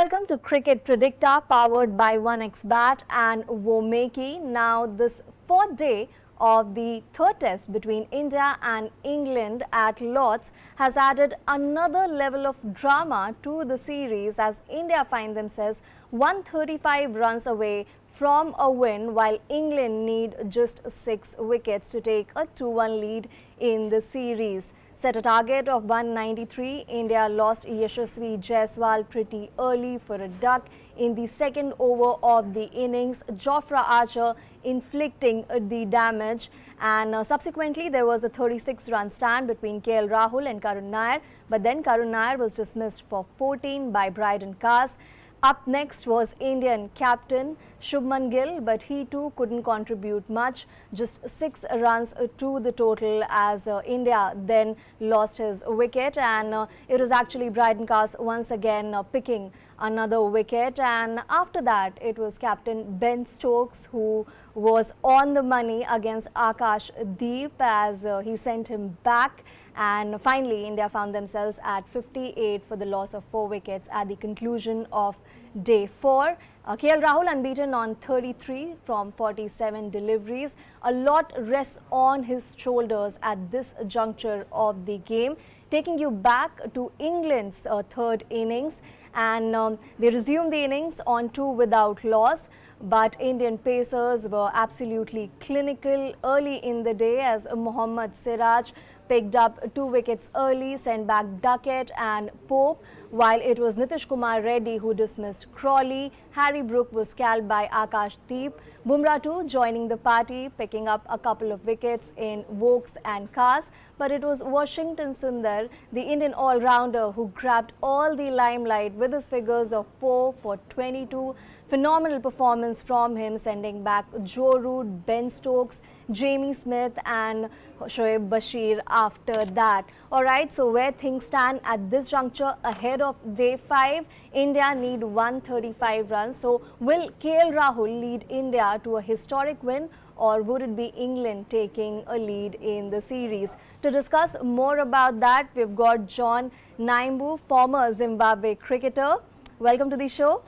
Welcome to Cricket Predicta, powered by 1xBat and Womeki. Now, this fourth day of the third test between India and England at Lord's has added another level of drama to the series as India find themselves 135 runs away from a win, while England need just 6 wickets to take a 2-1 lead in the series. Set a target of 193, India lost Yashasvi Jaiswal pretty early for a duck in the second over of the innings, Jofra Archer inflicting the damage, and subsequently there was a 36-run stand between KL Rahul and Karun Nair, but then Karun Nair was dismissed for 14 by Bryden Cars. Up next was Indian captain Shubman Gill, but he too couldn't contribute much, just 6 runs to the total as India then lost his wicket, and it was actually Bryden Cars once again picking another wicket, and after that it was captain Ben Stokes who was on the money against Akash Deep as he sent him back. And finally, India found themselves at 58 for the loss of 4 wickets at the conclusion of day 4. KL Rahul unbeaten on 33 from 47 deliveries. A lot rests on his shoulders at this juncture of the game, taking you back to England's third innings. And they resumed the innings on 2 without loss. But Indian pacers were absolutely clinical early in the day as Mohammad Siraj picked up 2 wickets early, sent back Duckett and Pope, while it was Nitish Kumar Reddy who dismissed Crawley. Harry Brook was scalped by Akash Deep. Bumrah too joining the party, picking up a couple of wickets in Vokes and Cars. But it was Washington Sundar, the Indian all-rounder, who grabbed all the limelight with his figures of 4 for 22. Phenomenal performance from him, sending back Joe Root, Ben Stokes, Jamie Smith and Shoaib Bashir after that. Alright, so where things stand at this juncture ahead of day 5, India need 135 runs. So will KL Rahul lead India to a historic win, or would it be England taking a lead in the series? To discuss more about that, we've got John Naimbu, former Zimbabwe cricketer. Welcome to the show.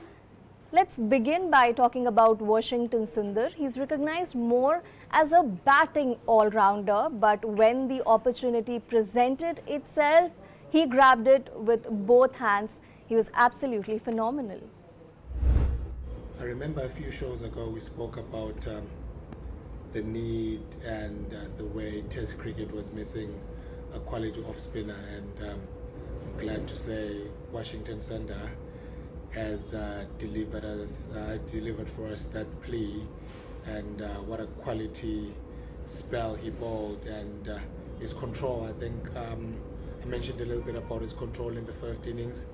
Let's begin by talking about Washington Sundar. He's recognized more as a batting all-rounder, but when the opportunity presented itself, he grabbed it with both hands. He was absolutely phenomenal. I remember a few shows ago we spoke about the need and the way Test cricket was missing a quality off-spinner, and I'm glad to say Washington Sundar has delivered for us that plea, and what a quality spell he bowled, and his control. I think I mentioned a little bit about his control in the first innings,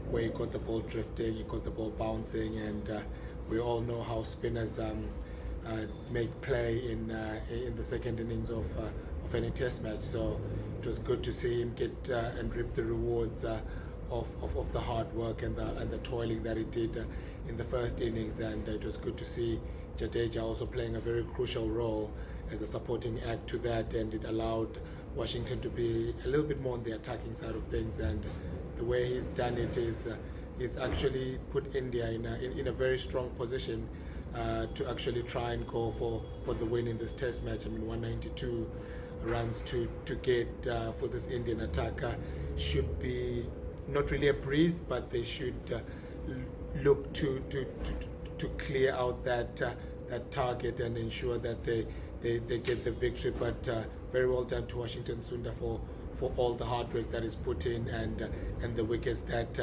where he got the ball drifting, he got the ball bouncing, and we all know how spinners make play in the second innings of any Test match. So it was good to see him get and reap the rewards of the hard work and the toiling that he did in the first innings, and it was good to see Jadeja also playing a very crucial role as a supporting act to that, and it allowed Washington to be a little bit more on the attacking side of things, and the way he's done it is actually put India in a very strong position to actually try and go for the win in this Test match. I mean, 192 runs to get for this Indian attacker should be not really a breeze, but they should look to clear out that target and ensure that they get the victory. But very well done to Washington Sundar for all the hard work that is put in, and the wickets that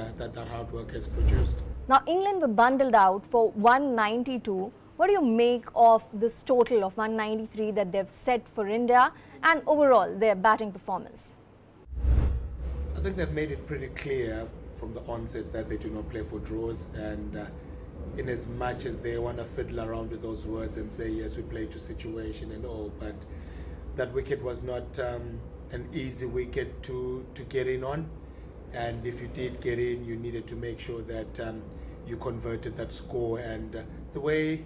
hard work has produced. Now, England were bundled out for 192. What do you make of this total of 193 that they've set for India, and overall their batting performance? I think they've made it pretty clear from the onset that they do not play for draws, and in as much as they want to fiddle around with those words and say, yes, we play to situation and all, but that wicket was not an easy wicket to get in on, and if you did get in, you needed to make sure that you converted that score. And the way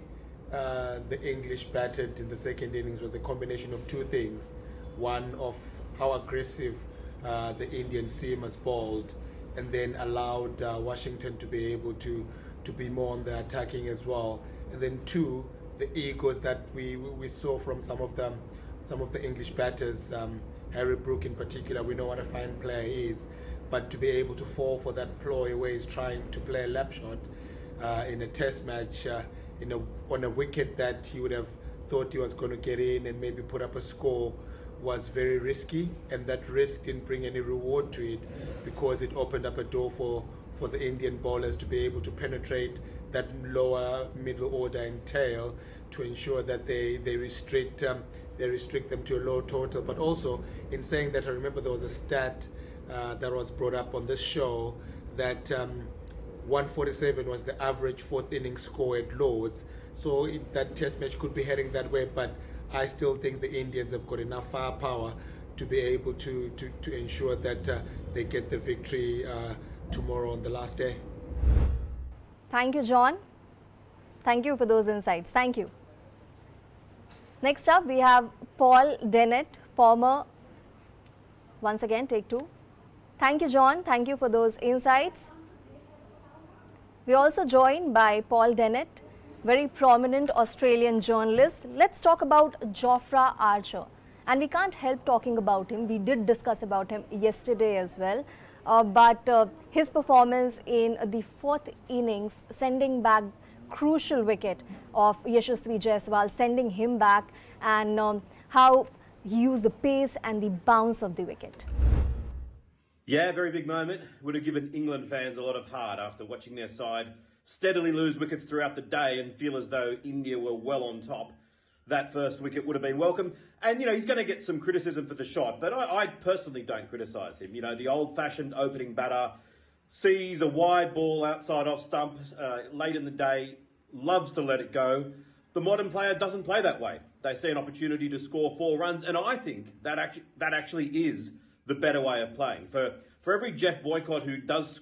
the English batted in the second innings was the combination of two things. One, of how aggressive the Indian seamers bowled, and then allowed Washington to be able to be more on the attacking as well. And then two, the egos that we saw from some of the English batters, Harry Brook in particular. We know what a fine player he is, but to be able to fall for that ploy where he's trying to play a lap shot in a test match on a wicket that he would have thought he was going to get in and maybe put up a score was very risky, and that risk didn't bring any reward to it because it opened up a door for the Indian bowlers to be able to penetrate that lower middle order and tail to ensure that they restrict them to a low total. But also in saying that, I remember there was a stat that was brought up on this show that 147 was the average fourth inning score at Lords, so that test match could be heading that way. But I still think the Indians have got enough firepower to be able to ensure that they get the victory tomorrow on the last day. Thank you, John. Thank you for those insights. Thank you. Next up, we have Paul Dennett, former, once again, take two. Thank you, John. Thank you for those insights. We are also joined by Paul Dennett, very prominent Australian journalist. Let's talk about Jofra Archer. And we can't help talking about him. We did discuss about him yesterday as well. But his performance in the fourth innings, sending back crucial wicket of Yashasvi Jaiswal, sending him back, and how he used the pace and the bounce of the wicket. Yeah, very big moment. Would have given England fans a lot of heart after watching their side steadily lose wickets throughout the day and feel as though India were well on top. That first wicket would have been welcome. And, you know, he's going to get some criticism for the shot, but I personally don't criticise him. You know, the old-fashioned opening batter sees a wide ball outside off stump late in the day, loves to let it go. The modern player doesn't play that way. They see an opportunity to score 4 runs, and I think that actually is the better way of playing. For every Jeff Boycott who does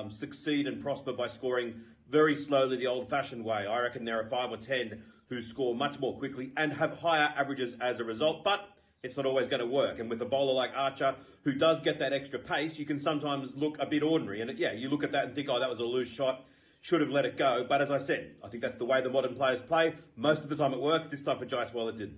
succeed and prosper by scoring very slowly the old-fashioned way, I reckon there are 5 or 10 who score much more quickly and have higher averages as a result, but it's not always going to work. And with a bowler like Archer, who does get that extra pace, you can sometimes look a bit ordinary. And yeah, you look at that and think, oh, that was a loose shot, should have let it go. But as I said, I think that's the way the modern players play. Most of the time it works. This time for Jaiswal, it didn't.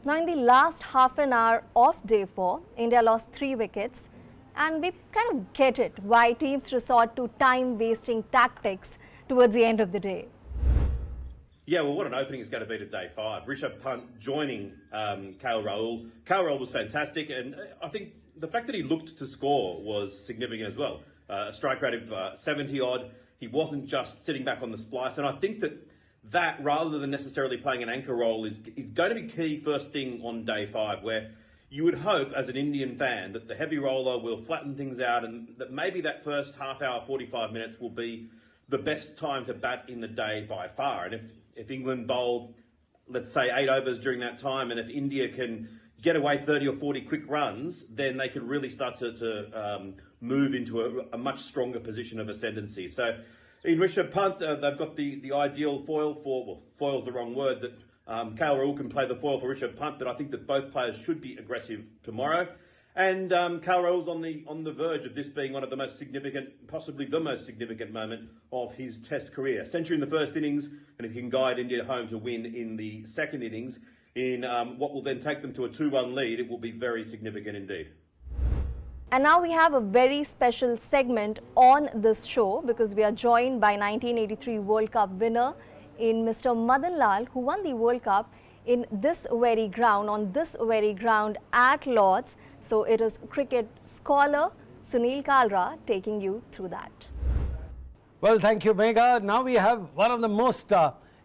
Now in the last half an hour of day 4, India lost 3 wickets. And we kind of get it, why teams resort to time-wasting tactics towards the end of the day. Yeah, well, what an opening it's going to be to day 5. Rishabh Pant joining KL Rahul. KL Rahul was fantastic, and I think the fact that he looked to score was significant as well. A strike rate of 70-odd. He wasn't just sitting back on the splice, and I think that rather than necessarily playing an anchor role, is going to be key first thing on day 5, where you would hope as an Indian fan that the heavy roller will flatten things out and that maybe that first half hour, 45 minutes will be the best time to bat in the day by far. And if England bowl, let's say 8 overs during that time, and if India can get away 30 or 40 quick runs, then they could really start to move into a much stronger position of ascendancy. So in Rishabh Pant, they've got the ideal foil for, well, foil's the wrong word, that KL Rahul can play the foil for Rishabh Pant, but I think that both players should be aggressive tomorrow. And KL Rahul's on the verge of this being one of the most significant, possibly the most significant moment of his Test career. Century in the first innings, and if he can guide India home to win in the second innings, in what will then take them to a 2-1 lead, it will be very significant indeed. And now we have a very special segment on this show because we are joined by 1983 World Cup winner in Mr. Madan Lal, who won the World Cup in this very ground, on this very ground at Lords. So it is cricket scholar Sunil Kalra taking you through that. Well, thank you, Megha. Now we have one of the most,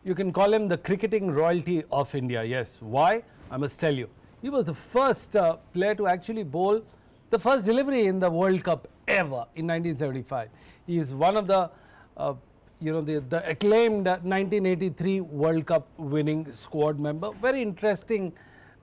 you can call him the cricketing royalty of India. Yes, why? I must tell you. He was the first player to actually bowl the first delivery in the World Cup ever in 1975. He is one of the the acclaimed 1983 World Cup winning squad member. Very interesting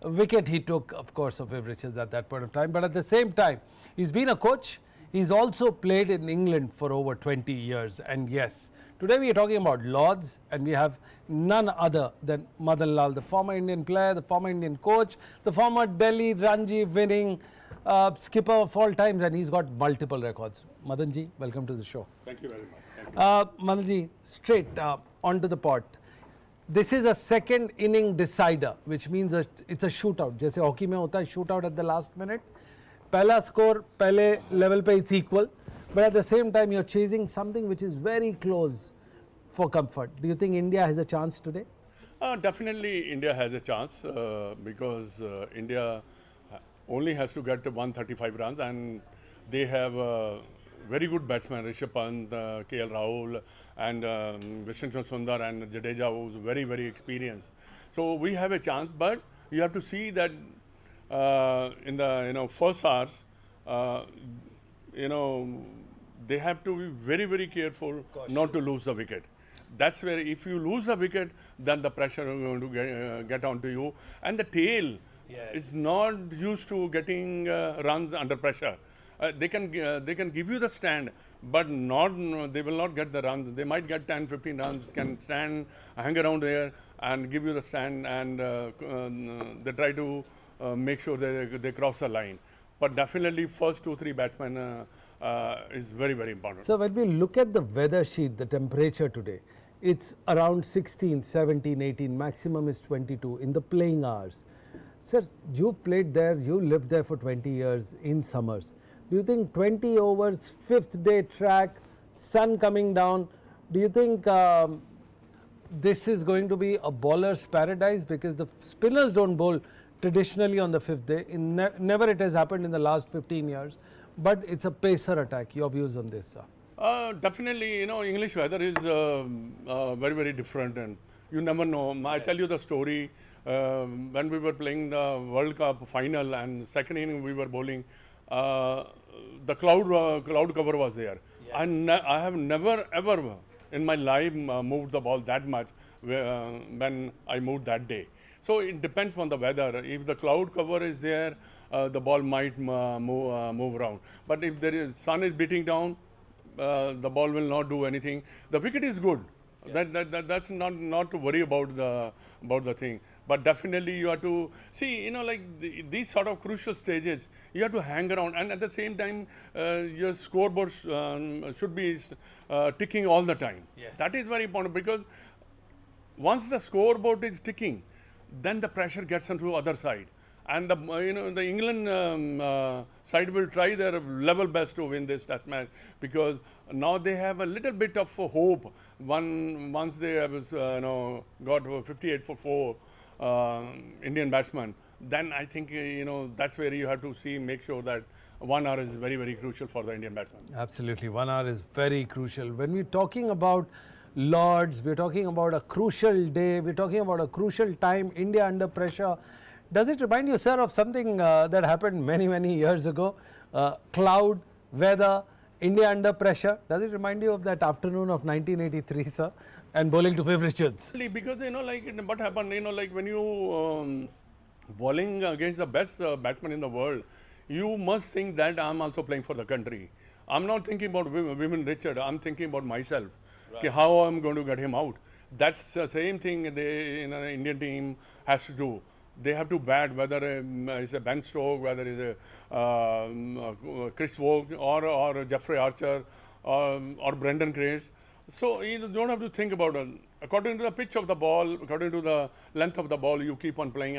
wicket he took, of course, of Riches at that point of time. But at the same time, he's been a coach. He's also played in England for over 20 years. And yes, today we are talking about Lords, and we have none other than Madan Lal, the former Indian player, the former Indian coach, the former Delhi Ranji winning skipper of all times, and he's got multiple records. Madanji, welcome to the show. Thank you very much. Thank you. Madanji, straight onto the pot. This is a second inning decider, which means it's a shootout. जैसे hockey में होता है shootout at the last minute. पहला score पहले level पे it's equal, but at the same time you're chasing something which is very close for comfort. Do you think India has a chance today? Definitely India has a chance because India only has to get 135 runs, and they have very good batsmen, Rishabh Pant, KL Rahul, and Vishnu Sundar and Jadeja, who's very, very experienced. So we have a chance, but you have to see that in the first hours, they have to be very, very careful not to lose the wicket. That's where if you lose the wicket, then the pressure is going to get onto you, and the tail is not used to getting runs under pressure. They can give you the stand, but they will not get the runs. They might get 10, 15 runs, can stand, hang around there and give you the stand, and they try to make sure they cross the line. But definitely first 2-3 batsmen is very, very important. So when we look at the weather sheet, the temperature today, it's around 16, 17, 18, maximum is 22 in the playing hours. Sir, you've played there, you lived there for 20 years in summers. Do you think 20 overs, 5th day track, sun coming down, do you think this is going to be a bowler's paradise? Because the spinners don't bowl traditionally on the 5th day. Never it has happened in the last 15 years. But it's a pacer attack. Your views on this, sir? Definitely, English weather is very, very different, and you never know. I tell you the story. When we were playing the World Cup final and second inning we were bowling, the cloud cover was there. Yes. I have never ever in my life moved the ball that much when I moved that day. So it depends on the weather. If the cloud cover is there, the ball might move around. But if there is sun is beating down, the ball will not do anything. The wicket is good. Yes. That's not to worry about the thing. But definitely you have to see, like these sort of crucial stages, you have to hang around, and at the same time, your scoreboard should be ticking all the time. Yes. That is very important, because once the scoreboard is ticking, then the pressure gets onto the other side, and the England side will try their level best to win this test match, because now they have a little bit of hope. Once they have got 58 for 4 Indian batsmen, then I think that's where you have to make sure that 1 hour is very, very crucial for the Indian batsman. Absolutely, 1 hour is very crucial. When we're talking about Lords, we're talking about a crucial day, we're talking about a crucial time, India under pressure. Does it remind you, sir, of something that happened many, many years ago? Cloud, weather, India under pressure. Does it remind you of that afternoon of 1983, sir? And bowling to Viv Richards? Because, what happened, like when you bowling against the best batsman in the world, you must think that I'm also playing for the country. I'm not thinking about Viv Richards, I'm thinking about myself. Right. How I'm going to get him out. That's the same thing the Indian team has to do. They have to bat, whether it's a Ben Stokes, whether it's a Chris Woke or Jeffrey Archer or Brendan Grace. So you don't have to think about it. According to the pitch of the ball, according to the length of the ball, you keep on playing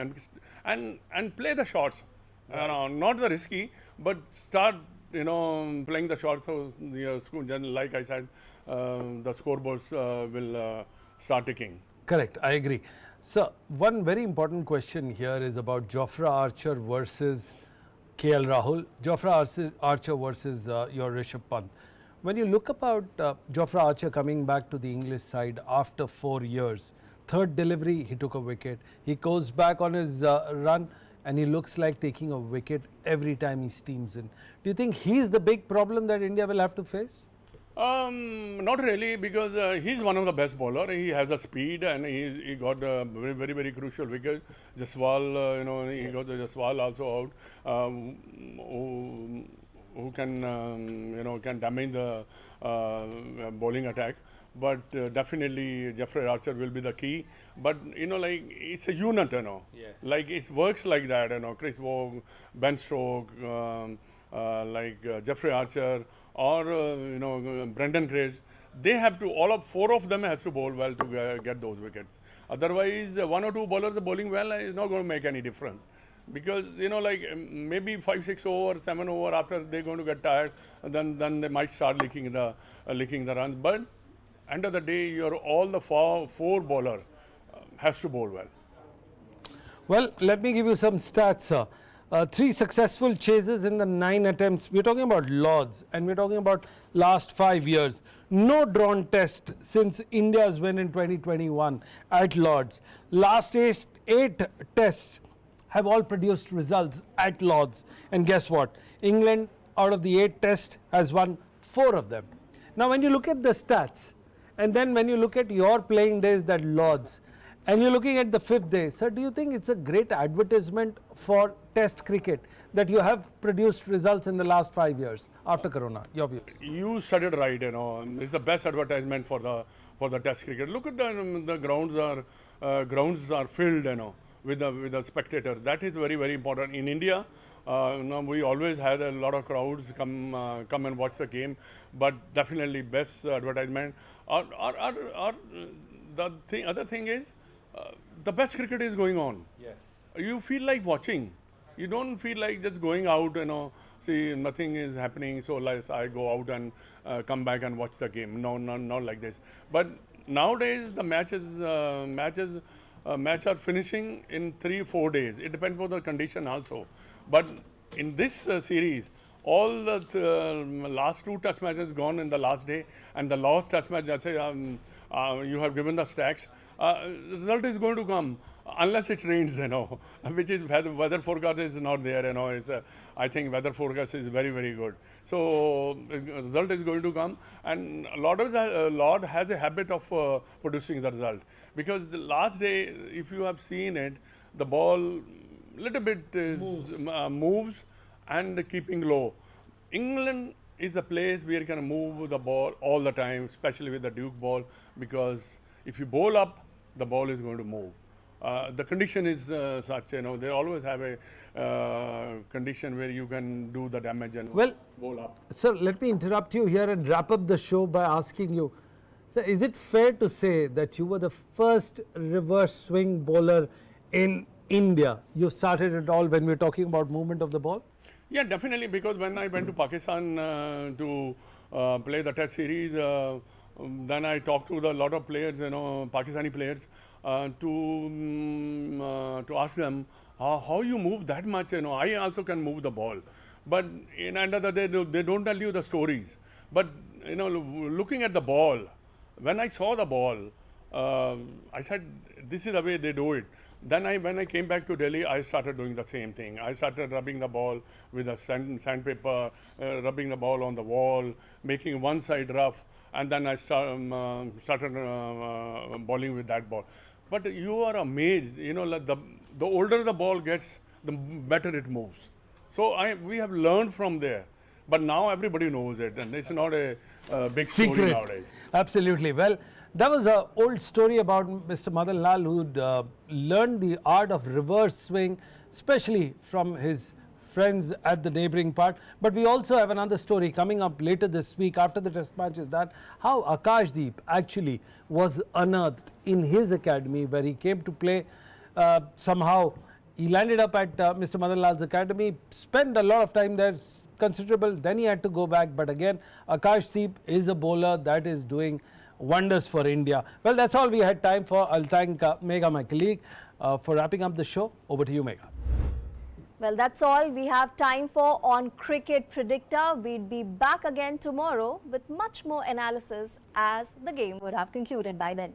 and play the shots. Right. Not the risky, but start playing the shots. So like I said, the scoreboards will start ticking. Correct, I agree. So one very important question here is about Jofra Archer versus KL Rahul. Jofra Archer versus your Rishabh Pant. When you look about Jofra Archer coming back to the English side after 4 years, third delivery, he took a wicket. He goes back on his run and he looks like taking a wicket every time he steams in. Do you think he's the big problem that India will have to face? Not really, because he's one of the best bowler. He has a speed, and he got a very, very, very crucial wicket. Jaswal, he got the Jaswal also out, who can, can damage the bowling attack. but definitely Jeffrey Archer will be the key. But like it's a unit, Yes. like it works like that, Chris Vogue, Ben Stokes, Jeffrey Archer, or Brendan Graves. They have to, four of them has to bowl well to get those wickets. Otherwise, one or two bowlers bowling well is not going to make any difference. Because maybe 5, 6 over, 7 over after they're going to get tired, then they might start leaking the runs. But end of the day, all the four bowler has to bowl well. Well, let me give you some stats, sir. 3 successful chases in the 9 attempts. We're talking about Lords, and we're talking about last 5 years. No drawn test since India's win in 2021 at Lords. Last 8 tests have all produced results at Lords. And guess what? England, out of the 8 tests, has won 4 of them. Now, when you look at the stats, and then when you look at your playing days at Lords, and you're looking at the 5th day, sir, do you think it's a great advertisement for Test cricket that you have produced results in the last 5 years after Corona? Your view? You said it right. It's the best advertisement for the Test cricket. Look at the grounds are filled. With the spectators. That is very, very important. In India, we always had a lot of crowds come and watch the game, but definitely best advertisement. Other thing is, the best cricket is going on. Yes. You feel like watching. You don't feel like just going out, see nothing is happening, so I go out and come back and watch the game. No, not like this. But nowadays, the match are finishing in 3-4 days. It depends on the condition also. But in this series, all the last 2 test matches gone in the last day, and the last test match, let's say you have given the stacks, result is going to come unless it rains, which is weather forecast is not there, I think weather forecast is very, very good. So result is going to come, and Lord has a habit of producing the result. Because the last day, if you have seen it, the ball little bit moves and keeping low. England is a place where you can move the ball all the time, especially with the Duke ball, because if you bowl up, the ball is going to move. The condition is such, they always have a condition where you can do the damage and bowl up. Sir, let me interrupt you here and wrap up the show by asking you, sir, is it fair to say that you were the first reverse swing bowler in India? You started it all when we were talking about movement of the ball? Yeah, definitely, because when I went to Pakistan to play the Test series, then I talked to a lot of players, Pakistani players, to ask them how you move that much. I also can move the ball, but in the end of the day, they don't tell you the stories. But looking at the ball, when I saw the ball, I said, this is the way they do it. Then when I came back to Delhi, I started doing the same thing. I started rubbing the ball with a sandpaper, rubbing the ball on the wall, making one side rough, and then I started bowling with that ball. But you are amazed, like the older the ball gets, the better it moves. So we have learned from there. But now everybody knows it, and it's not a big secret story nowadays. Absolutely. Well, that was an old story about Mr. Madan Lal, who'd learned the art of reverse swing, especially from his friends at the neighbouring part. But we also have another story coming up later this week after the test match is done, how Akashdeep actually was unearthed in his academy where he came to play. Somehow he landed up at Mr. Madan Lal's academy, spent a lot of time there, considerable, then he had to go back. But again, Akashdeep is a bowler that is doing wonders for India. Well, that's all we had time for. I'll thank Megha, my colleague, for wrapping up the show. Over to you, Megha. Well, that's all we have time for on Cricket Predictor. We'd be back again tomorrow with much more analysis as the game would have concluded by then.